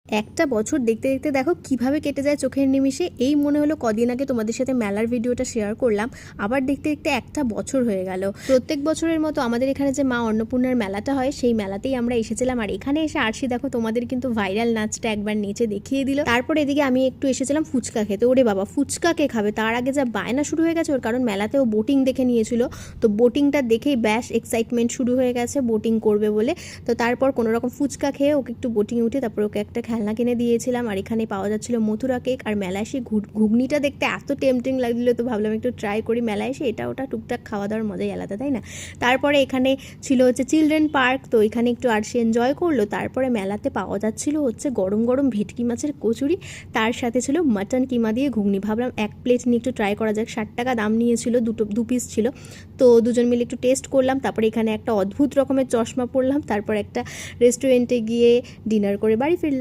একটা বছর দেখতে দেখতে দেখো কিভাবে কেটে যায় চোখের নিমিষে। এই মনে হলো কদিন আগে তোমাদের সাথে মেলার ভিডিওটা শেয়ার করলাম, আবার দেখতে দেখতে একটা বছর হয়ে গেল। প্রত্যেক বছরের মতো আমাদের এখানে যে মা অন্নপূর্ণার মেলাটা হয় সেই মেলাতেই আমরা এসেছিলাম। আর এখানে এসে আরশি দেখো তোমাদের কিন্তু ভাইরাল নাচটা একবার নেচে দেখিয়ে দিল। তারপর এদিকে আমি একটু এসেছিলাম ফুচকা খেতে। ওরে বাবা, ফুচকা কে খাবে, তার আগে যা বায়না শুরু হয়ে গেছে ওর, কারণ মেলাতেও বোটিং দেখে নিয়েছিল। তো বোটিংটা দেখেই ব্যাস এক্সাইটমেন্ট শুরু হয়ে গেছে বোটিং করবে বলে। তো তারপর কোনো রকম ফুচকা খেয়ে ওকে একটু বোটিং উঠে তারপর ওকে একটা খেলনা কিনে দিয়েছিলাম। আর এখানে পাওয়া যাচ্ছিল মথুরা কেক। আর মেলায় এসে ঘুগনিটা দেখতে এত টেম্পটিং লাগছিল, তো ভাবলাম একটু ট্রাই করি। মেলায় এসে এটা ওটা টুকটাক খাওয়া দাওয়ার মজাই আলাদা, তাই না? তারপরে এখানে ছিল হচ্ছে চিলড্রেন পার্ক, তো এখানে একটু আরশি এনজয় করলো। তারপরে মেলাতে পাওয়া যাচ্ছিল হচ্ছে গরম গরম ভেটকি মাছের কচুরি, তার সাথে ছিল মাটন কিমা দিয়ে ঘুগনি। ভাবলাম এক প্লেট নিয়ে একটু ট্রাই করা যাক। 60 টাকা দাম নিয়েছিল, দু পিস ছিল। তো দুজন মিলে একটু টেস্ট করলাম। তারপরে এখানে একটা অদ্ভুত রকমের চশমা পরলাম। তারপর একটা রেস্টুরেন্টে গিয়ে ডিনার করে বাড়ি ফিরলাম।